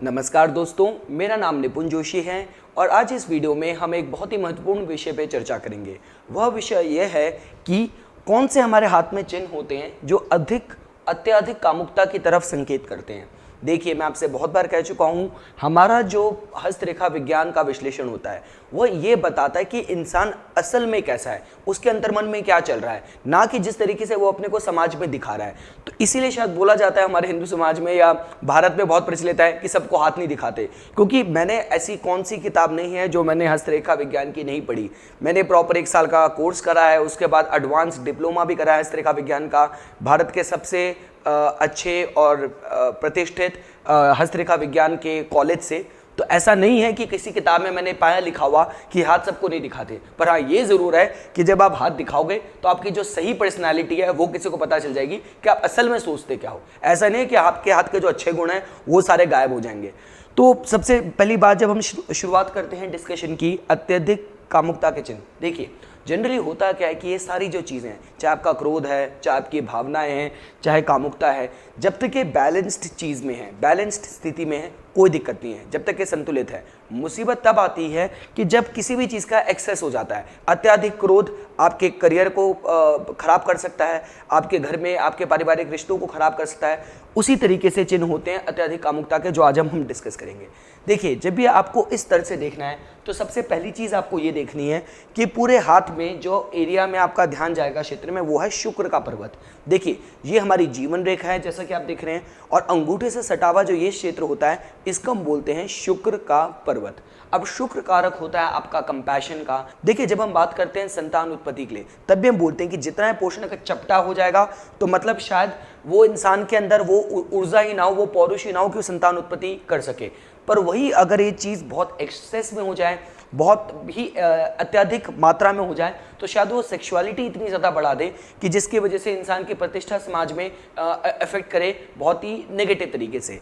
नमस्कार दोस्तों, मेरा नाम निपुण जोशी है और आज इस वीडियो में हम एक बहुत ही महत्वपूर्ण विषय पे चर्चा करेंगे। वह विषय यह है कि कौन से हमारे हाथ में चिन्ह होते हैं जो अत्यधिक कामुकता की तरफ संकेत करते हैं। देखिए, मैं आपसे बहुत बार कह चुका हूँ, हमारा जो हस्तरेखा विज्ञान का विश्लेषण होता है वह ये बताता है कि इंसान असल में कैसा है, उसके अंतर्मन में क्या चल रहा है, ना कि जिस तरीके से वो अपने को समाज में दिखा रहा है। तो इसीलिए शायद बोला जाता है हमारे हिंदू समाज में या भारत में बहुत प्रचलित है कि सबको हाथ नहीं दिखाते, क्योंकि मैंने ऐसी कौन सी किताब नहीं है जो मैंने हस्तरेखा विज्ञान की नहीं पढ़ी। मैंने प्रॉपर 1 साल का कोर्स करा है, उसके बाद एडवांस डिप्लोमा भी करा है हस्तरेखा विज्ञान का, भारत के सबसे अच्छे और प्रतिष्ठित हस्तरेखा विज्ञान के कॉलेज से। तो ऐसा नहीं है कि किसी किताब में मैंने पाया लिखा हुआ कि हाथ सबको नहीं दिखाते, पर हाँ ये ज़रूर है कि जब आप हाथ दिखाओगे तो आपकी जो सही पर्सनालिटी है वो किसी को पता चल जाएगी कि आप असल में सोचते क्या हो। ऐसा नहीं है कि आपके हाथ के जो अच्छे गुण हैं वो सारे गायब हो जाएंगे। तो सबसे पहली बात, जब हम शुरुआत करते हैं डिस्कशन की, अत्यधिक कामुकता के चिन्ह। देखिए, जनरली होता क्या है कि ये सारी जो चीज़ें हैं, चाहे आपका क्रोध है, चाहे आपकी भावनाएं हैं, चाहे कामुकता है, जब तक ये बैलेंस्ड चीज़ में है, बैलेंस्ड स्थिति में है, कोई दिक्कत नहीं है, जब तक ये संतुलित है। मुसीबत तब आती है कि जब किसी भी चीज़ का एक्सेस हो जाता है। अत्याधिक क्रोध आपके करियर को खराब कर सकता है, आपके घर में आपके पारिवारिक रिश्तों को खराब कर सकता है। उसी तरीके से चिन्ह होते हैं अत्याधिक कामुकता के, जो आज हम डिस्कस करेंगे। देखिए, जब भी आपको इस तरह से देखना है तो सबसे पहली चीज़ आपको ये देखनी है कि पूरे हाथ में जो एरिया में आपका ध्यान जाएगा क्षेत्र में, वो है शुक्र का पर्वत। देखिए, ये हमारी जीवन रेखा है जैसा कि आप देख रहे हैं, और अंगूठे से सटा हुआ जो ये क्षेत्र होता है इसको हम बोलते हैं शुक्र का पर्वत। अब शुक्र कारक होता है आपका कंपैशन का। देखिए, जब हम बात करते हैं संतान उत्पत्ति के लिए, तब भी हम बोलते हैं कि जितना पोषण का चपटा हो जाएगा तो मतलब शायद वो इंसान के अंदर वो ऊर्जा ही ना हो, वो पौरुष ही ना हो कि वो संतान उत्पत्ति कर सके। पर वही अगर ये चीज़ बहुत एक्सेस में हो जाए, बहुत ही अत्यधिक मात्रा में हो जाए, तो शायद वो सेक्सुअलिटी इतनी ज़्यादा बढ़ा दे कि जिसकी वजह से इंसान की प्रतिष्ठा समाज में अफेक्ट करे बहुत ही नेगेटिव तरीके से।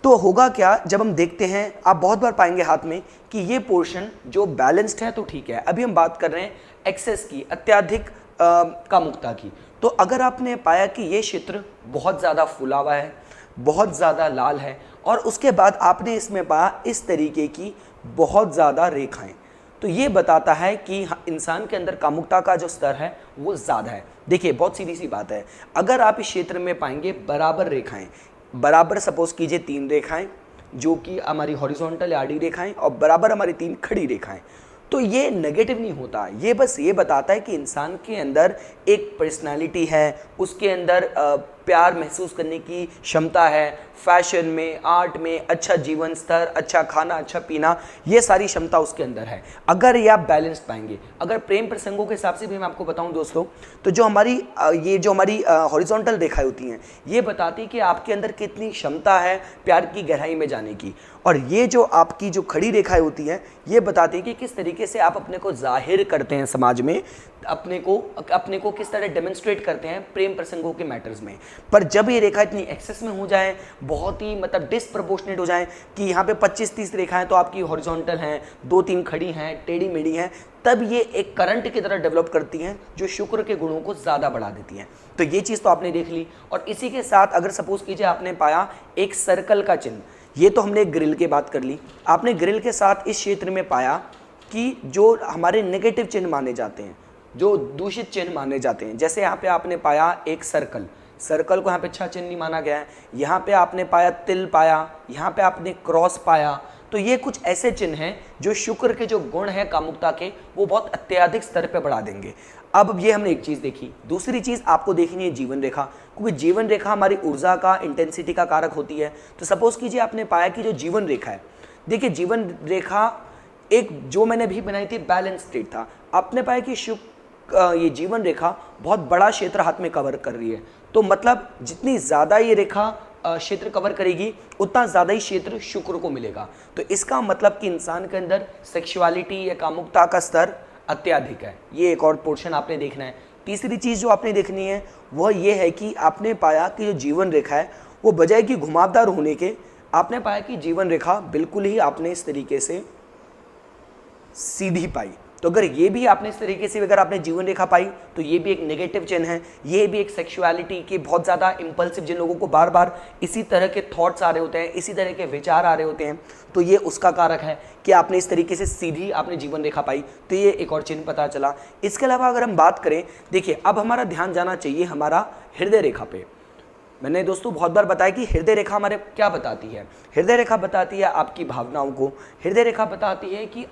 तो होगा क्या, जब हम देखते हैं, आप बहुत बार पाएंगे हाथ में कि ये पोर्शन जो बैलेंस्ड है तो ठीक है। अभी हम बात कर रहे हैं एक्सेस की, अत्यधिक कामुकता की। तो अगर आपने पाया कि ये क्षेत्र बहुत ज़्यादा फूला हुआ है, बहुत ज़्यादा लाल है, और उसके बाद आपने इसमें पाया इस तरीके की बहुत ज़्यादा रेखाएं, तो ये बताता है कि इंसान के अंदर कामुकता का जो स्तर है वो ज़्यादा है। देखिए, बहुत सीधी सी बात है, अगर आप इस क्षेत्र में पाएंगे बराबर रेखाएं, बराबर सपोज कीजिए 3 रेखाएं जो कि हमारी हॉरिजॉन्टल या आड़ी रेखाएं, और बराबर हमारी 3 खड़ी रेखाएं, तो ये नेगेटिव नहीं होता। ये बस ये बताता है कि इंसान के अंदर एक पर्सनालिटी है, उसके अंदर प्यार महसूस करने की क्षमता है, फैशन में, आर्ट में, अच्छा जीवन स्तर, अच्छा खाना, अच्छा पीना, ये सारी क्षमता उसके अंदर है। अगर ये आप बैलेंस पाएंगे। अगर प्रेम प्रसंगों के हिसाब से भी मैं आपको बताऊं दोस्तों, तो जो हमारी हॉरिजॉन्टल रेखाएं होती हैं, ये बताती है कि आपके अंदर कितनी क्षमता है प्यार की गहराई में जाने की। और ये जो आपकी जो खड़ी रेखाएं होती हैं, ये बताती है कि किस तरीके से आप अपने को जाहिर करते हैं समाज में, अपने को किस तरह डेमोन्स्ट्रेट करते हैं प्रेम प्रसंगों के मैटर्स में। पर जब ये रेखा इतनी एक्सेस में हो जाए, बहुत ही मतलब डिसप्रपोर्शनेट हो जाए कि यहाँ पे 25-30 रेखाएं तो आपकी हॉरिजॉन्टल हैं, 2-3 खड़ी हैं, टेढ़ी मेढ़ी हैं, तब ये एक करंट की तरह डेवलप करती हैं जो शुक्र के गुणों को ज़्यादा बढ़ा देती हैं। तो ये चीज़ तो आपने देख ली। और इसी के साथ अगर सपोज कीजिए आपने पाया एक सर्कल का चिन्ह, ये तो हमने ग्रिल की बात कर ली, आपने ग्रिल के साथ इस क्षेत्र में पाया कि जो हमारे नेगेटिव चिन्ह माने जाते हैं, जो दूषित चिन्ह माने जाते हैं, जैसे यहाँ पे आपने पाया एक सर्कल को यहाँ पे अच्छा चिन्ह नहीं माना गया है, यहाँ पे आपने पाया तिल पाया, यहाँ पे आपने क्रॉस पाया, तो ये कुछ ऐसे चिन्ह हैं जो शुक्र के जो गुण हैं कामुकता के, वो बहुत अत्यधिक स्तर पे बढ़ा देंगे। अब ये हमने एक चीज़ देखी। दूसरी चीज़ आपको देखनी है जीवन रेखा, क्योंकि जीवन रेखा हमारी ऊर्जा का, इंटेंसिटी का कारक होती है। तो सपोज कीजिए आपने पाया कि जो जीवन रेखा है, देखिए जीवन रेखा एक जो मैंने भी बनाई थी बैलेंस स्टेट था, आपने पाया कि ये जीवन रेखा बहुत बड़ा क्षेत्र हाथ में कवर कर रही है। तो मतलब जितनी ज़्यादा ये रेखा क्षेत्र कवर करेगी, उतना ज़्यादा ही क्षेत्र शुक्र को मिलेगा। तो इसका मतलब कि इंसान के अंदर सेक्सुअलिटी या कामुकता का स्तर अत्यधिक है। ये एक और पोर्शन आपने देखना है। तीसरी चीज़ जो आपने देखनी है वह ये है कि आपने पाया कि जो जीवन रेखा है वो बजाय कि घुमावदार होने के, आपने पाया कि जीवन रेखा बिल्कुल ही आपने इस तरीके से सीधी पाई। तो अगर ये भी आपने इस तरीके से अगर आपने जीवन रेखा पाई तो ये भी एक नेगेटिव चिन्ह है, ये भी एक सेक्सुअलिटी के बहुत ज़्यादा इम्पल्सिव, जिन लोगों को बार बार इसी तरह के थॉट्स आ रहे होते हैं, इसी तरह के विचार आ रहे होते हैं, तो ये उसका कारक है कि आपने इस तरीके से सीधी आपने जीवन रेखा पाई, तो ये एक और चिन्ह पता चला। इसके अलावा अगर हम बात करें, देखिए अब हमारा ध्यान जाना चाहिए हमारा हृदय रेखा पे। मैंने दोस्तों बहुत बार बताया कि हृदय रेखा हमारे क्या बताती है। हृदय रेखा बताती है आपकी भावनाओं को। हृदय रेखा बताती है कि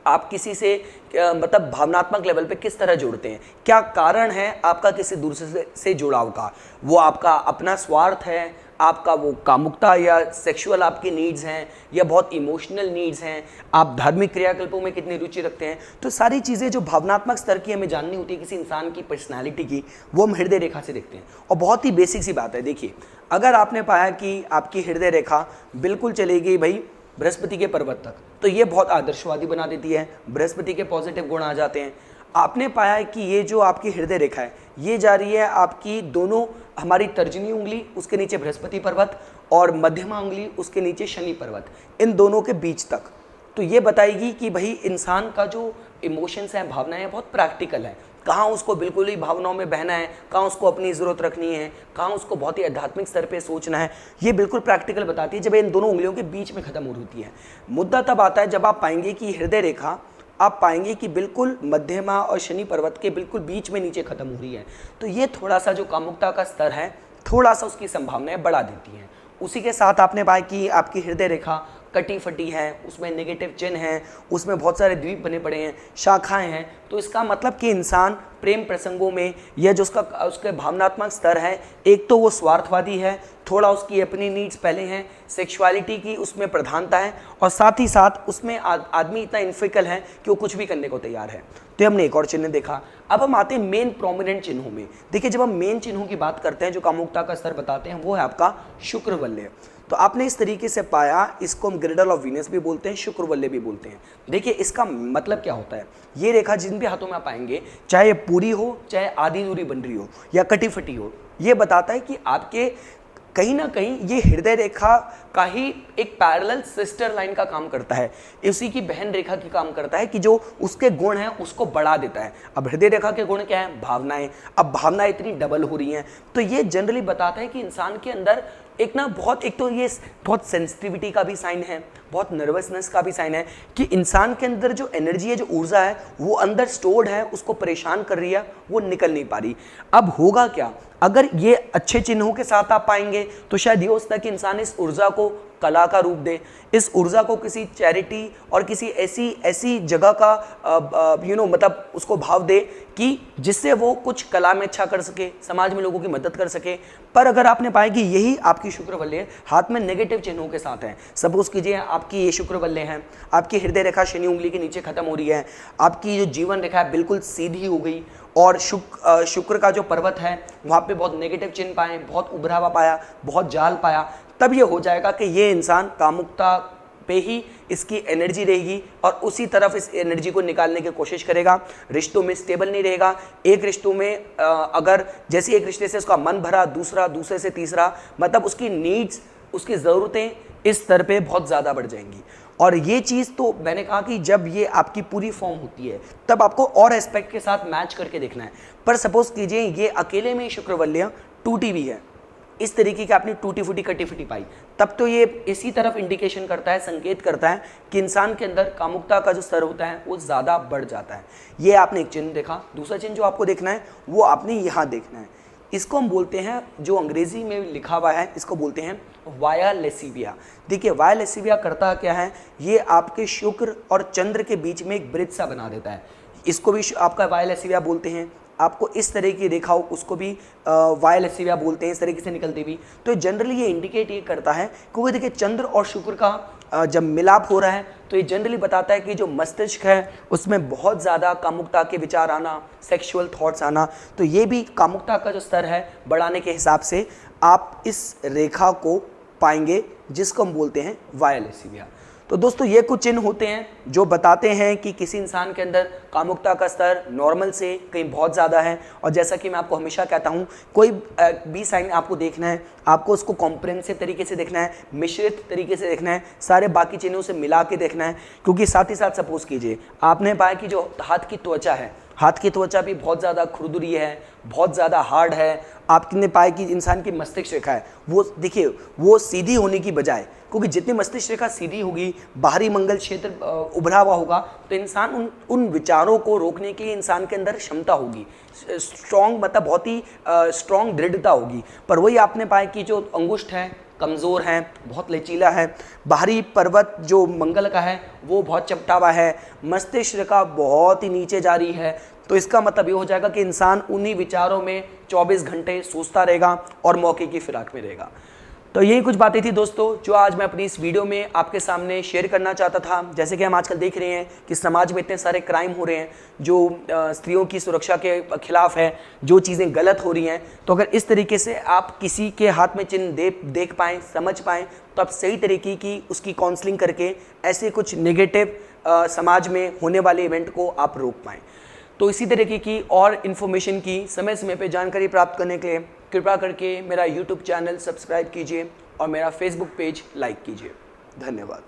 आप किसी से मतलब भावनात्मक लेवल पे किस तरह जुड़ते हैं, क्या कारण है आपका किसी दूसरे से जुड़ाव का। वो आपका अपना स्वार्थ है, आपका वो कामुकता या सेक्सुअल आपकी नीड्स हैं, या बहुत इमोशनल नीड्स हैं, आप धार्मिक क्रियाकल्पों में कितनी रुचि रखते हैं। तो सारी चीज़ें जो भावनात्मक स्तर की हमें जाननी होती है किसी इंसान की पर्सनैलिटी की, वो हम हृदय रेखा से देखते हैं। और बहुत ही बेसिक सी बात है, देखिए अगर आपने पाया कि आपकी हृदय रेखा बिल्कुल चली गई भाई बृहस्पति के पर्वत तक, तो ये बहुत आदर्शवादी बना देती है, बृहस्पति के पॉजिटिव गुण आ जाते हैं। आपने पाया है कि ये जो आपकी हृदय रेखा है ये जा रही है आपकी दोनों, हमारी तर्जनी उंगली उसके नीचे बृहस्पति पर्वत और मध्यमा उंगली उसके नीचे शनि पर्वत, इन दोनों के बीच तक। तो ये बताएगी कि भाई इंसान का जो इमोशंस हैं, भावनाएं हैं, बहुत प्रैक्टिकल है। कहाँ उसको बिल्कुल ही भावनाओं में बहना है, कहाँ उसको अपनी ज़रूरत रखनी है, कहाँ उसको बहुत ही आध्यात्मिक स्तर पे सोचना है, ये बिल्कुल प्रैक्टिकल बताती है जब इन दोनों उंगलियों के बीच में खत्म हो रही है। मुद्दा तब आता है जब आप पाएंगे कि हृदय रेखा आप पाएंगे कि बिल्कुल मध्यमा और शनि पर्वत के बिल्कुल बीच में नीचे खत्म हो रही है। तो ये थोड़ा सा जो कामुकता का स्तर है, थोड़ा सा उसकी संभावनाएं बढ़ा देती हैं। उसी के साथ आपने पाया कि आपकी हृदय रेखा कटी फटी है, उसमें नेगेटिव चिन्ह हैं, उसमें बहुत सारे द्वीप बने पड़े हैं, शाखाएं हैं। तो इसका मतलब कि इंसान प्रेम प्रसंगों में या जो उसके भावनात्मक स्तर है, एक तो वो स्वार्थवादी है, थोड़ा उसकी अपनी नीड्स पहले हैं, सेक्सुअलिटी की उसमें प्रधानता है, और साथ ही साथ उसमें आदमी इतना इनफिकल है कि वो कुछ भी करने को तैयार है। तो हमने एक और चिन्ह देखा। अब हम आते हैं मेन प्रोमिनेंट चिन्हों में। देखिए जब हम मेन चिन्हों की बात करते हैं जो कामुकता का स्तर बताते हैं, वो है आपका शुक्र वलय। तो आपने इस तरीके से पाया, इसको हम ग्रिडल ऑफ वीनस भी बोलते हैं, शुक्र वलय भी बोलते हैं। देखिए इसका मतलब क्या होता है, ये रेखा जिन भी हाथों में आप पाएंगे, चाहे ये पूरी हो, चाहे आधी दूरी बन रही हो या कटी फटी हो, ये बताता है कि आपके कहीं ना कहीं ये हृदय रेखा का ही एक पैरेलल सिस्टर लाइन का काम करता है, इसी की बहन रेखा की काम करता है कि जो उसके गुण हैं उसको बढ़ा देता है। अब हृदय रेखा के गुण क्या है, भावनाएं। अब भावनाएं इतनी डबल हो रही हैं, तो ये जनरली बताता है कि इंसान के अंदर एक तो ये बहुत सेंसिटिविटी का भी साइन है, बहुत नर्वसनेस का भी साइन है कि इंसान के अंदर जो एनर्जी है, जो ऊर्जा है, वो अंदर स्टोर्ड है, उसको परेशान कर रही है, वो निकल नहीं पा रही। अब होगा क्या, अगर ये अच्छे चिन्हों के साथ आप पाएंगे तो शायद ये हो सकता है कि इंसान इस ऊर्जा को कला का रूप दे, इस ऊर्जा को किसी चैरिटी और किसी ऐसी जगह का मतलब उसको भाव दे कि जिससे वो कुछ कला में अच्छा कर सके, समाज में लोगों की मदद कर सके। पर अगर आपने पाया कि यही आपकी शुक्र वलय हाथ में नेगेटिव चिन्हों के साथ है, सपोज कीजिए आपकी ये शुक्र वलय है, आपकी हृदय रेखा शनि उंगली के नीचे खत्म हो रही है, आपकी जो जीवन रेखा है बिल्कुल सीधी हो गई, और शुक्र का जो पर्वत है वहाँ पे बहुत नेगेटिव चिन्ह पाए, बहुत उभरा हुआ पाया, बहुत जाल पाया, तब ये हो जाएगा कि ये इंसान कामुकता पे ही इसकी एनर्जी रहेगी और उसी तरफ इस एनर्जी को निकालने की कोशिश करेगा। रिश्तों में स्टेबल नहीं रहेगा। एक रिश्तों में अगर जैसे एक रिश्ते से उसका मन भरा, दूसरे से तीसरा, मतलब उसकी नीड्स, उसकी ज़रूरतें इस स्तर पे बहुत ज़्यादा बढ़ जाएंगी। और ये चीज़ तो मैंने कहा कि जब ये आपकी पूरी फॉर्म होती है तब आपको और एस्पेक्ट के साथ मैच करके देखना है। पर सपोज कीजिए ये अकेले में शुक्र वलय टूटी भी है, इस तरीके की आपने टूटी फूटी कटी फटी पाई, तब तो ये इसी तरफ इंडिकेशन करता है, संकेत करता है कि इंसान के अंदर कामुकता का जो स्तर होता है वो ज़्यादा बढ़ जाता है। ये आपने एक चिन्ह देखा। दूसरा चिन्ह जो आपको देखना है वो आपने यहाँ देखना है। इसको हम बोलते हैं, जो अंग्रेजी में लिखा हुआ है इसको बोलते हैं वाया लेसिविया। देखिए वाया लेसिविया करता क्या है, ये आपके शुक्र और चंद्र के बीच में एक ब्रिज सा बना देता है। इसको भी आपका वाया लेसिविया बोलते हैं। आपको इस तरह की रेखा हो उसको भी वाया लेसिविया बोलते हैं, इस तरीके से निकलती भी। तो जनरली ये इंडिकेट ये करता है क्योंकि देखिए चंद्र और शुक्र का जब मिलाप हो रहा है तो ये जनरली बताता है कि जो मस्तिष्क है उसमें बहुत ज़्यादा कामुकता के विचार आना, सेक्सुअल थॉट्स आना। तो ये भी कामुकता का जो स्तर है बढ़ाने के हिसाब से आप इस रेखा को पाएंगे जिसको हम बोलते हैं वाया लेसिविया। तो दोस्तों ये कुछ चिन्ह होते हैं जो बताते हैं कि किसी इंसान के अंदर कामुकता का स्तर नॉर्मल से कहीं बहुत ज़्यादा है। और जैसा कि मैं आपको हमेशा कहता हूँ, कोई भी साइन आपको देखना है, आपको उसको कॉम्प्रिहेंसिव तरीके से देखना है, मिश्रित तरीके से देखना है, सारे बाकी चिन्हों से मिला के देखना है। क्योंकि साथ ही साथ सपोज कीजिए आपने पाया कि जो हाथ की त्वचा है, हाथ की त्वचा भी बहुत ज़्यादा खुरदुरी है, बहुत ज़्यादा हार्ड है। आपने पाया कि इंसान की मस्तिष्क रेखा है, वो देखिए वो सीधी होने की बजाय, क्योंकि जितनी मस्तिष्क रेखा सीधी होगी, बाहरी मंगल क्षेत्र उभरा हुआ होगा, तो इंसान उन विचारों को रोकने की इंसान के अंदर क्षमता होगी, स्ट्रॉन्ग, मतलब बहुत ही स्ट्रॉन्ग दृढ़ता होगी। पर वही आपने पाया कि जो अंगुष्ठ है कमज़ोर है, बहुत लचीला है, बाहरी पर्वत जो मंगल का है वो बहुत चपटा हुआ है, मस्तिष्क रेखा बहुत ही नीचे जा रही है। तो इसका मतलब ये हो जाएगा कि इंसान उन्हीं विचारों में 24 घंटे सोचता रहेगा और मौके की फिराक में रहेगा। तो यही कुछ बातें थी दोस्तों जो आज मैं अपनी इस वीडियो में आपके सामने शेयर करना चाहता था। जैसे कि हम आजकल देख रहे हैं कि समाज में इतने सारे क्राइम हो रहे हैं जो स्त्रियों की सुरक्षा के खिलाफ है, जो चीज़ें गलत हो रही हैं। तो अगर इस तरीके से आप किसी के हाथ में चिन्ह देख पाएँ, समझ पाएँ, तो आप सही तरीके की उसकी काउंसलिंग करके ऐसे कुछ नेगेटिव समाज में होने वाले इवेंट को आप रोक पाएँ। तो इसी तरीके की और इन्फॉर्मेशन की समय समय पे जानकारी प्राप्त करने के लिए कृपया करके मेरा YouTube चैनल सब्सक्राइब कीजिए और मेरा Facebook पेज लाइक कीजिए। धन्यवाद।